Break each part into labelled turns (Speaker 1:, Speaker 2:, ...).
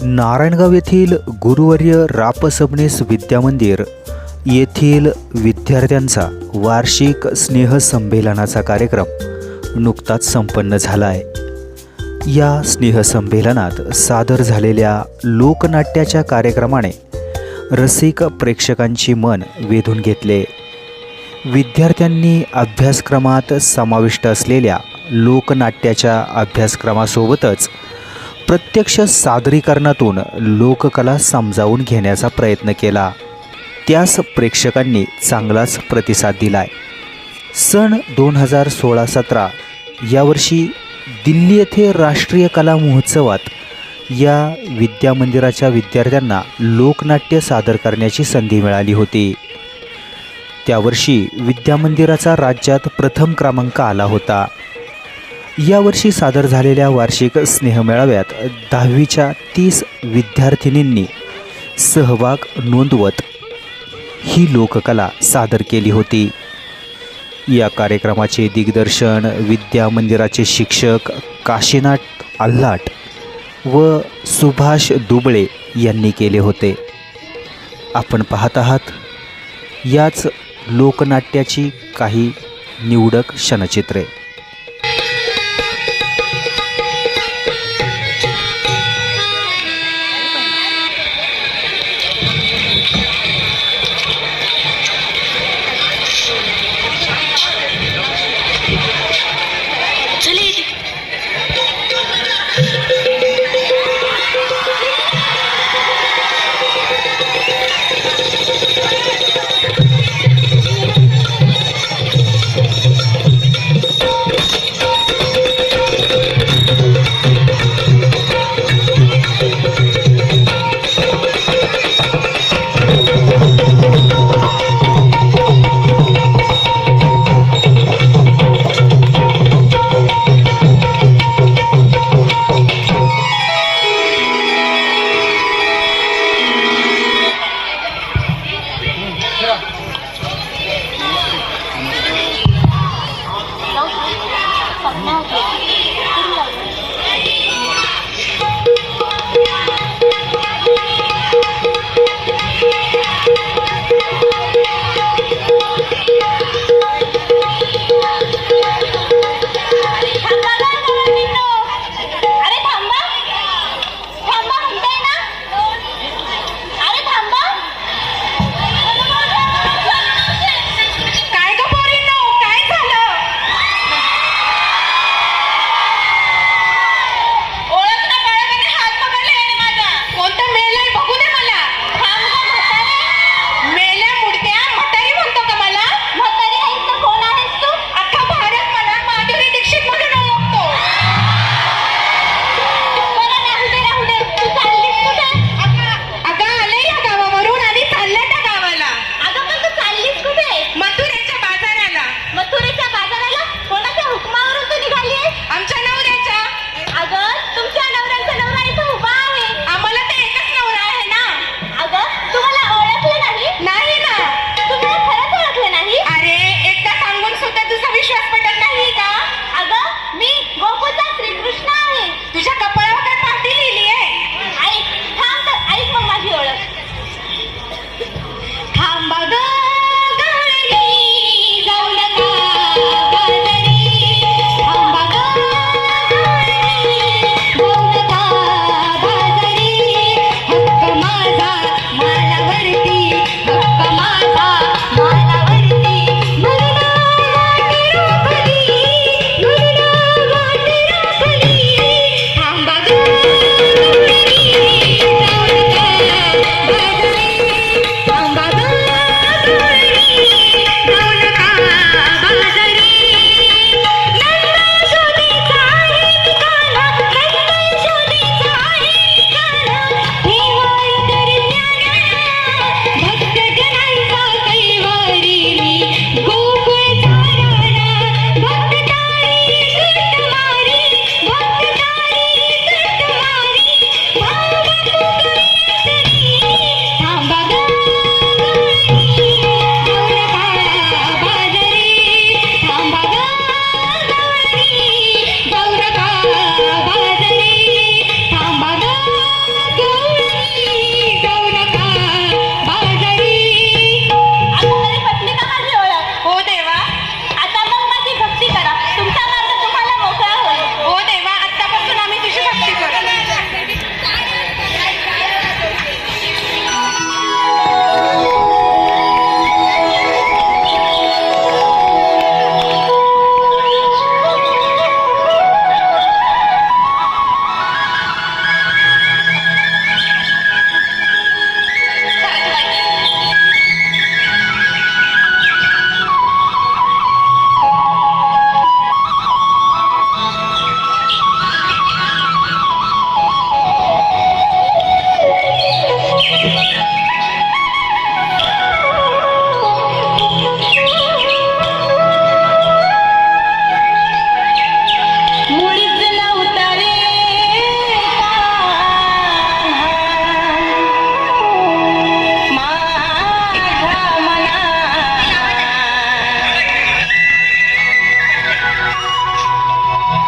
Speaker 1: नारायणगाव येथील गुरुवर्य राप सबनीस विद्यामंदिर येथील विद्यार्थ्यांचा वार्षिक स्नेहसंमेलनाचा कार्यक्रम नुकताच संपन्न झाला आहे. या स्नेहसंमेलनात सादर झालेल्या लोकनाट्याच्या कार्यक्रमाने रसिक प्रेक्षकांची मन वेधून घेतले. विद्यार्थ्यांनी अभ्यासक्रमात समाविष्ट असलेल्या लोकनाट्याच्या अभ्यासक्रमासोबतच प्रत्यक्ष सादरीकरणातून लोककला समजावून घेण्याचा प्रयत्न केला. त्यास प्रेक्षकांनी चांगलाच प्रतिसाद दिलाय. सन 2016-17 यावर्षी दिल्ली येथे राष्ट्रीय कला महोत्सवात या विद्यामंदिराच्या विद्यार्थ्यांना लोकनाट्य सादर करण्याची संधी मिळाली होती. त्यावर्षी विद्यामंदिराचा राज्यात प्रथम क्रमांक आला होता. यावर्षी सादर झालेल्या वार्षिक स्नेहमेळाव्यात 10वीच्या 30 विद्यार्थिनींनी सहभाग नोंदवत ही लोककला सादर केली होती. या कार्यक्रमाचे दिग्दर्शन विद्यामंदिराचे शिक्षक काशीनाथ आल्हाट व सुभाष दुबळे यांनी केले होते. आपण पाहत आहात याच लोकनाट्याची काही निवडक क्षणचित्रे.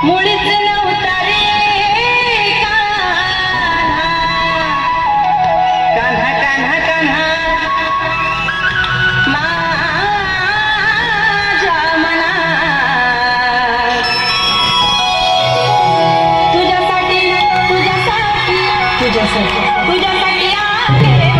Speaker 2: मुळीच नव्हता रे कान्हा कान्हा कान्हा माझ्या मनात तुझ्यासाठी तुझ्यासाठी तुझ्यासाठी तुझ्यासाठी आले तुझ्यासाठी आले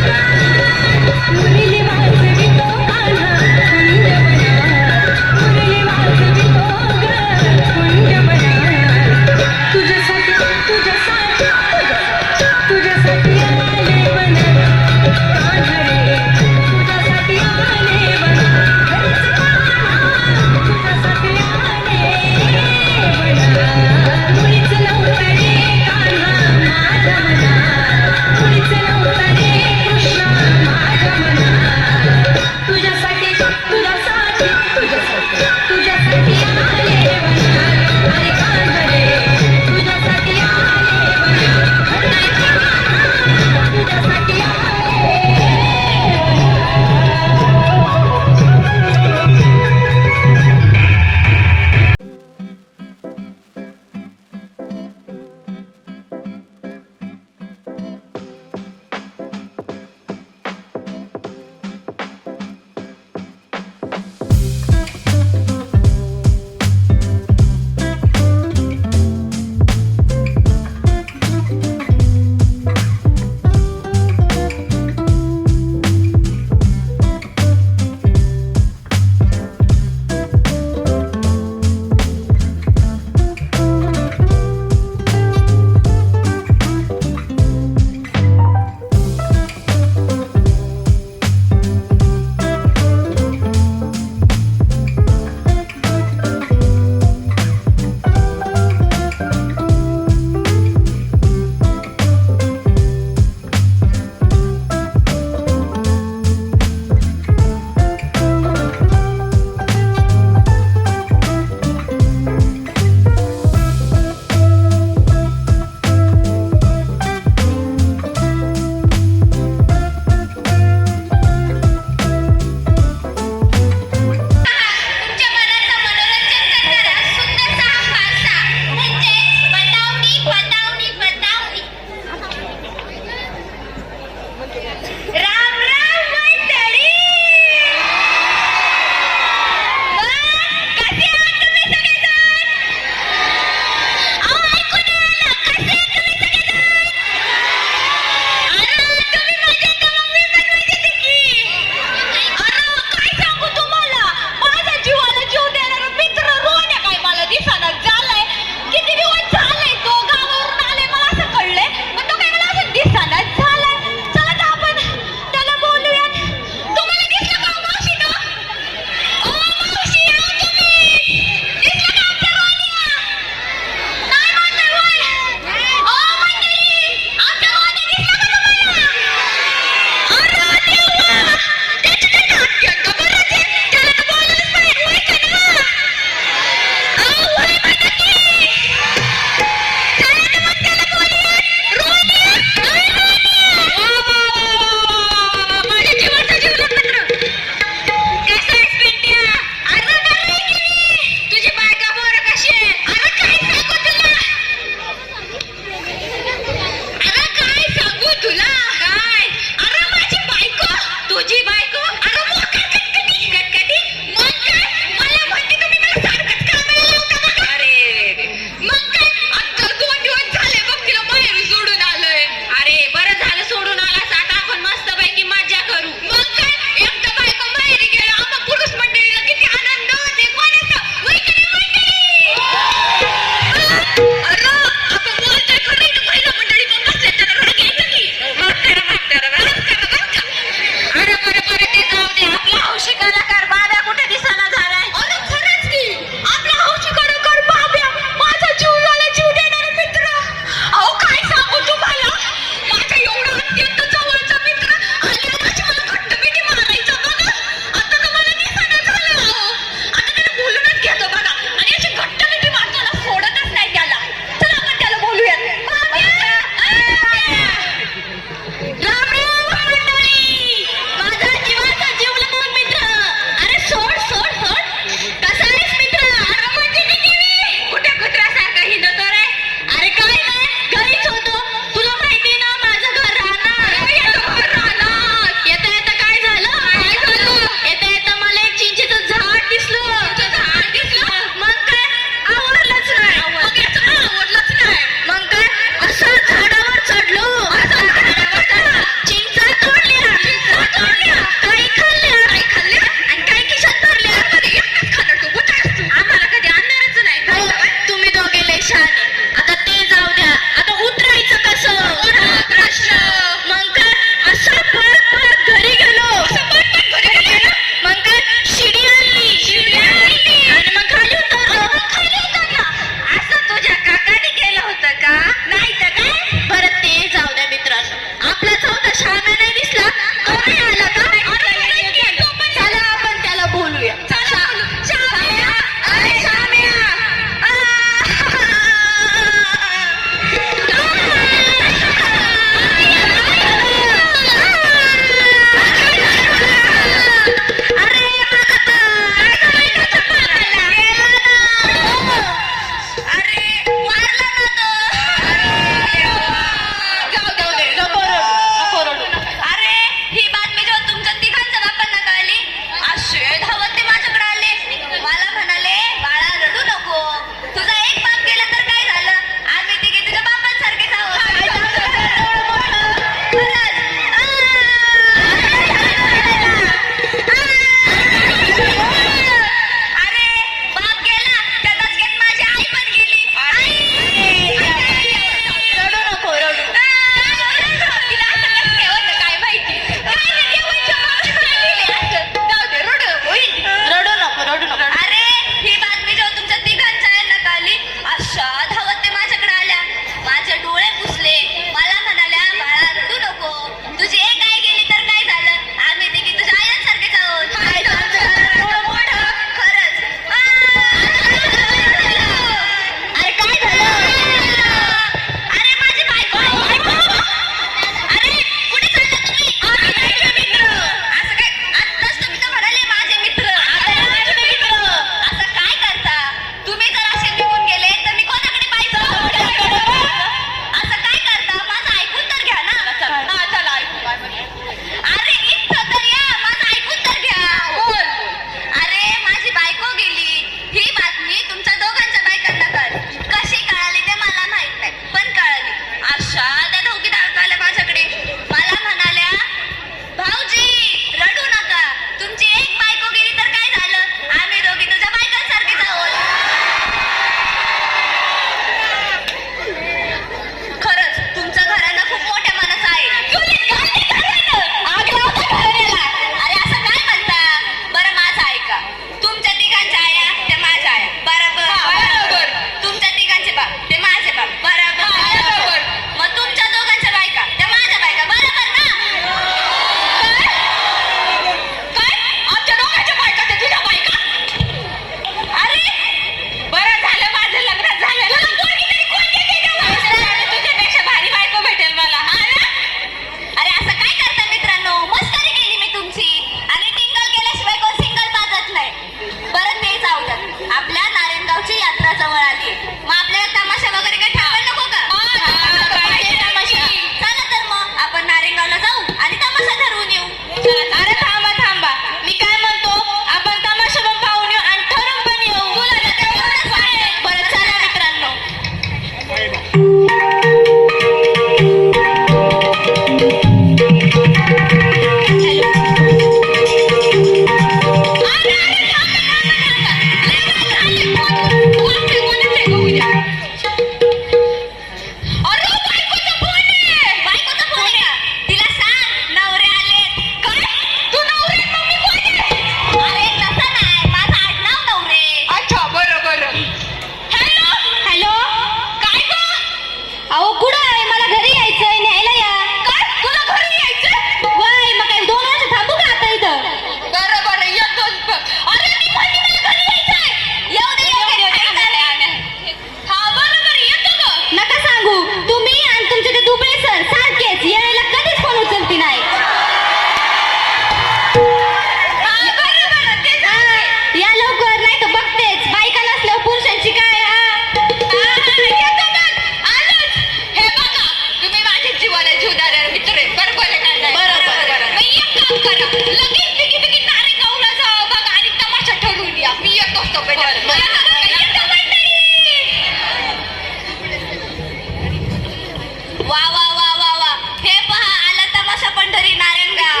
Speaker 3: वा वा वा वा वा, हे पहा आला तमाशा पंढरी नारायणगाव.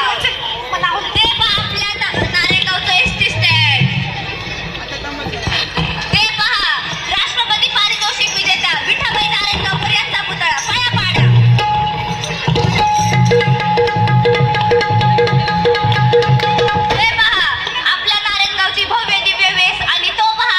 Speaker 3: ते पहा आपल्या नारायणगावचं एसटी स्टँड. ते पहा राष्ट्रपती पारितोषिक विजेत्या विठाबाई नारायणगावकर यांचा पुतळा. पाया पाडा. हे पहा आपल्या नारायणगावची भव्य दिव्य वेस आणि तो पहा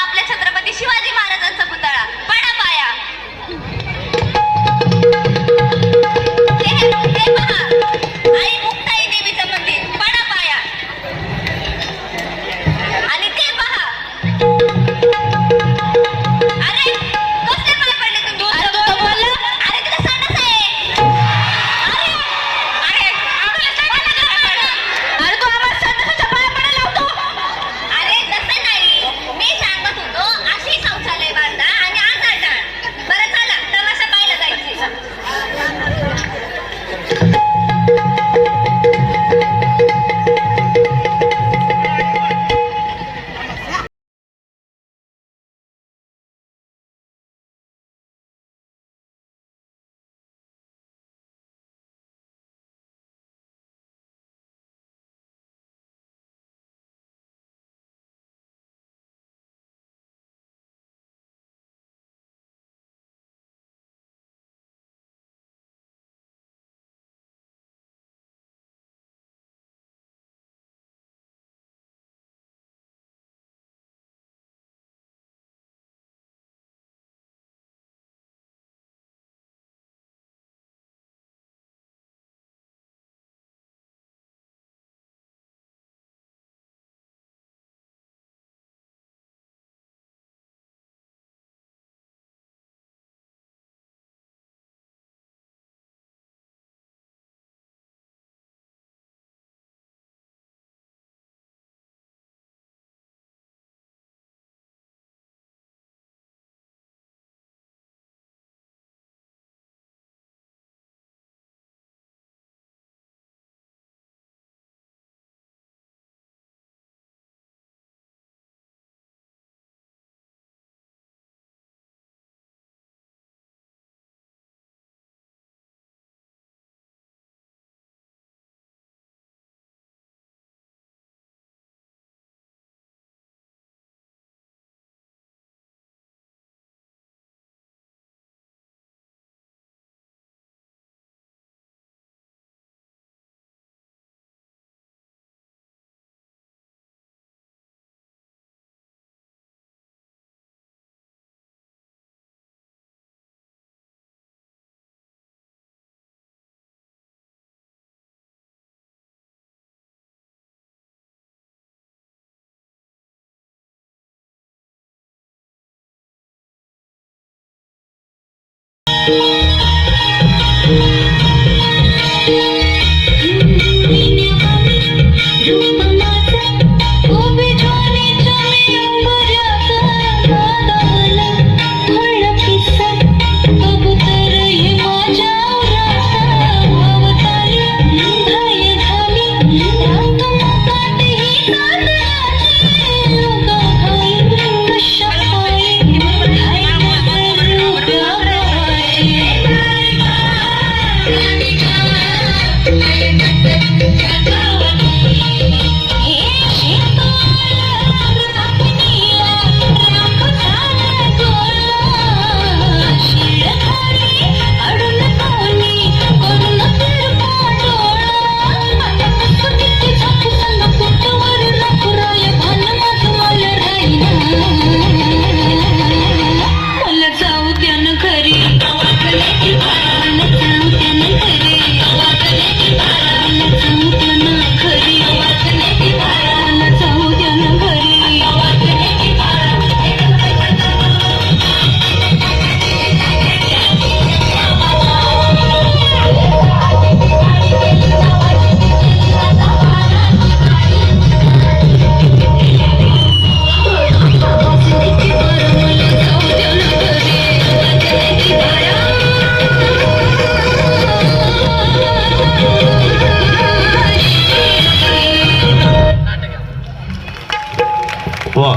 Speaker 4: वा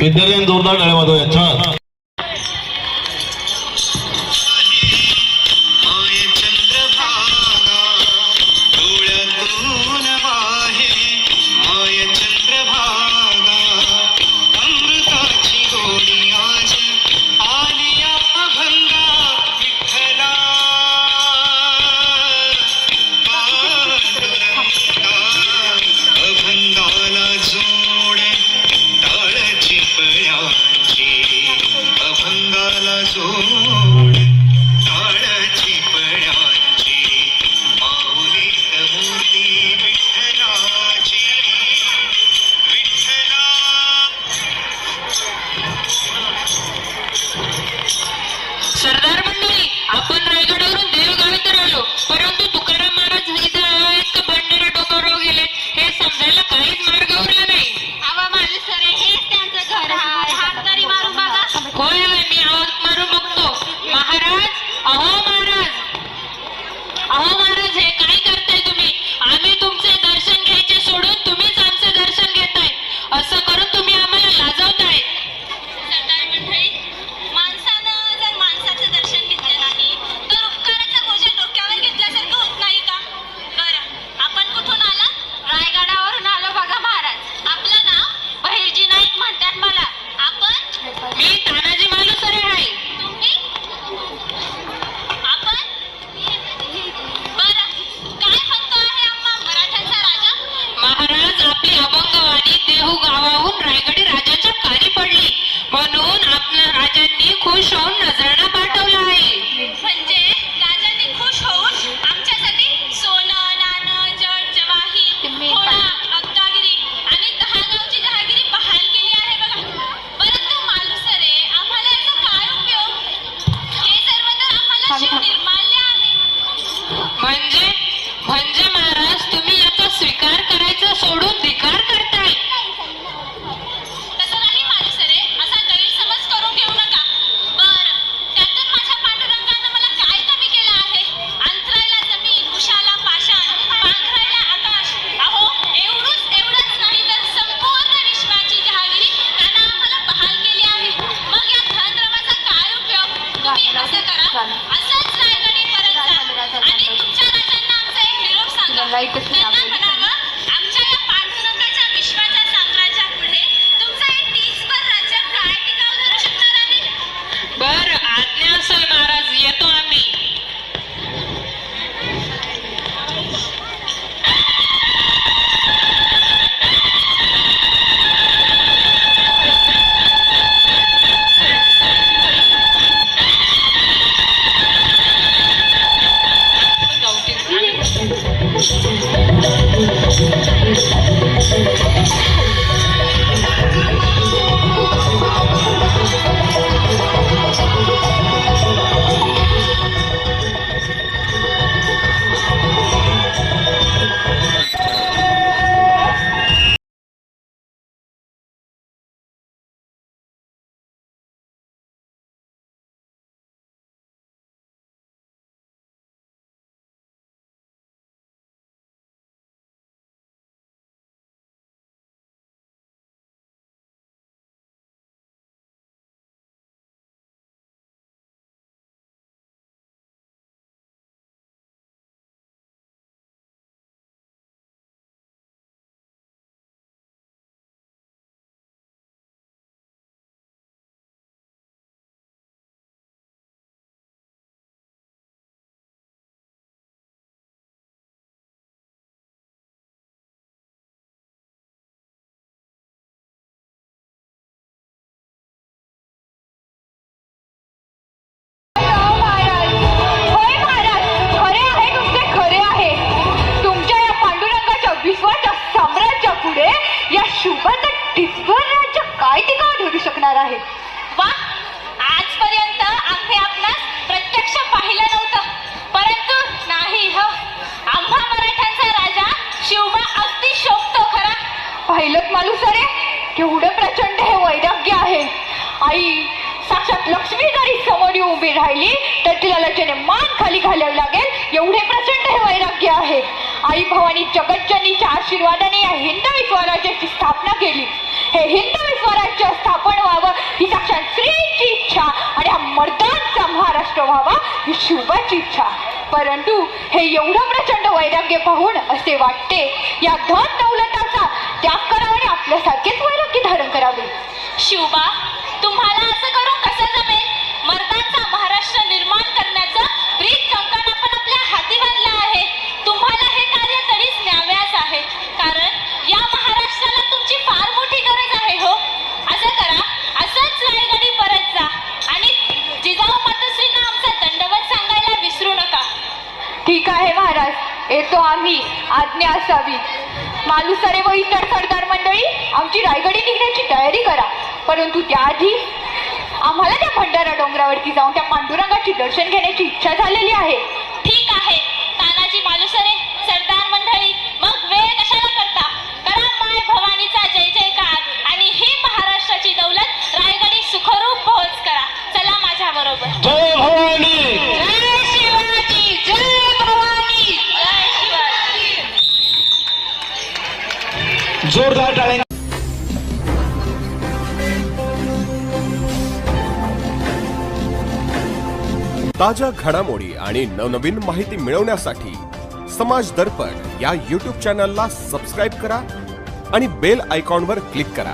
Speaker 4: विद्यार्थ्यांनी जोरदार टाळ्या वाजवूया. छान.
Speaker 5: सरदार मंडळी, आपण रायगडावरून देवगावी तर आलो, परंतु तुकाराम महाराज इथे आहेत का बंडारा डोंगरावर गेले हे समजायला काहीच मार्ग उरला नाही.
Speaker 3: आवा मालुसरे, हेच त्यांचं घर आहे. हात तरी मारून बघा.
Speaker 5: होय होय, मी आवाज मारून बघतो. महाराज, अहो महाराज, अहो महाराज, हे काय करताय तुम्ही? आम्ही तुमचे दर्शन घ्यायचे सोडून तुम्हीच आमचे दर्शन घेताय. असं करून तुम्ही आम्हाला लाजवताय.
Speaker 3: सरदार मंडळी, माणसानं जर माणसाचं दर्शन घेतलं नाही तर उपकाराचा बोजा डोक्यावर घेतल्यासारखं होत नाही का? बरं, आपण कुठून आला? रायगडावरून आलो बघा महाराज. आपलं नाव बहिर्जी नाईक म्हणतात मला. आपण?
Speaker 5: मी तानाजी मालुसरे आहे.
Speaker 3: तुम्ही? आपण? बरं, काय म्हणतो आहे आम्हा मराठ्यांचा राजा?
Speaker 5: महाराज, आपली अभंगवाणी देहू गावाहून रायगडी राजाच्या कानी पडली, म्हणून आपल्या राजांनी खुश होऊन नजराणा पाठवला आहे.
Speaker 3: म्हणजे राजांनी खुश होऊन आमच्यासाठी सोनं, नाणं, जड, जवाही, घोडा, रत्नागिरी आणि 10 गावची जहागिरी बहाल केली आहे बघा. परंतु मालुसरे, आम्हाला याचा काय उपयोग? हे सर्व तर आम्हाला शिव निर्माल्य आहे.
Speaker 5: म्हणजे म्हणजे महाराज, तुम्ही याचा स्वीकार करायचा सोडून धिकार करताय.
Speaker 3: तसं नाही मालुसरे, असा गैरसमज करून घेऊ नका. बरं, त्यातून माझ्या पांडुरंगानं मला काय कमी केलं आहे? अंतरायला जमीन, उशाला पाषाण, पांघरायला आकाश. अहो, एवढंच नाही तर संपूर्ण विश्वाची जहागिरी त्यानं आम्हाला बहाल केली आहे. मग या धनद्रवाचा काय उपयोग? तुम्ही असं करा, असंच रायगडी परत जा आणि तुमच्या राजांना आमचा एक निरोप सांगा. त्यांना म्हणावं, आमच्या या पांडुरंगाच्या विश्वाच्या साम्राज्यापुढे तुमचं हे 30 राज्य काय टिकाव धरू शकणार आहे?
Speaker 5: बर, आज्ञा असेल महाराज, येतो आम्ही.
Speaker 2: आहे.
Speaker 3: वा, आजपर्यंत आम्ही आपणास प्रत्यक्ष पाहिलं नव्हतं, परंतु नाही हो, आम्हा मराठ्यांचा राजा शिवबा अगदी शोभतो खरा.
Speaker 2: पाहिलं मालुसरे, केवढं प्रचंड हे वैराग्य आहे. आई साक्षात लक्ष्मी जरी समोर येऊन उभी राहिली तर तिला लज्जेने मान खाली घालावी लागेल, एवढे प्रचंड हे वैराग्य आहे. आई भवानी जगज्जनीच्या आशीर्वादाने या हिंदवी स्वराज्याची स्थापना केली. हे हिंदवी स्वराज्य स्थापन व्हावं ही साक्षात स्त्रीची इच्छा आणि हा मर्दांचा महाराष्ट्र व्हावा ही शिवबाची इच्छा. परंतु हे एवढं प्रचंड वैराग्य पाहून असे वाटते या धन दौलताचा त्याग करावा आणि आपल्यासारखेच वैराग्य धारण करावे.
Speaker 3: शिवबा, तुम्हाला असं करून कसं जमेल? मर्दांचा महाराष्ट्र निर्माण करण्याचं प्रीत कंकण आपण आपल्या हाती बांधलं आहे. तुम्हाला हे कार्य तरीच न्याव्यास आहे, कारण या महाराष्ट्राला तुमची फार मोठी गरज आहे. हो, असं करा, असंच रायगडी परत जा आणि जिजाऊ मातोश्रींना आमचा दंडवत सांगायला विसरू नका.
Speaker 2: ठीक आहे महाराज, येतो आम्ही. आज्ञा असावी. मालुसरे व इतर सरदार मंडळी, आमची रायगडी निघण्याची तयारी करा. परंतु त्याआधी आम्हाला त्या भंडारा डोंगरावरती जाऊन त्या पांडुरंगाची दर्शन घेण्याची इच्छा झालेली आहे.
Speaker 3: ठीक आहे तानाजी मालुसरे, सरदार मंडळी, मग वेळ कशाला करता? करा माय भवानीचा जय जयकार आणि ही महाराष्ट्राची दौलत रायगडी सुखरूप पोहोच करा. चला माझ्या बरोबर.
Speaker 4: जय भवानी.
Speaker 3: जय शिवाजी, जय भवानी, जय शिवाजी.
Speaker 4: जोरदार टाळ्या.
Speaker 6: ताज्या घडामोडी आणि नवनवीन माहिती मिळवण्यासाठी समाज दर्पण या YouTube चॅनलला सबस्क्राईब करा आणि बेल आयकॉनवर क्लिक करा.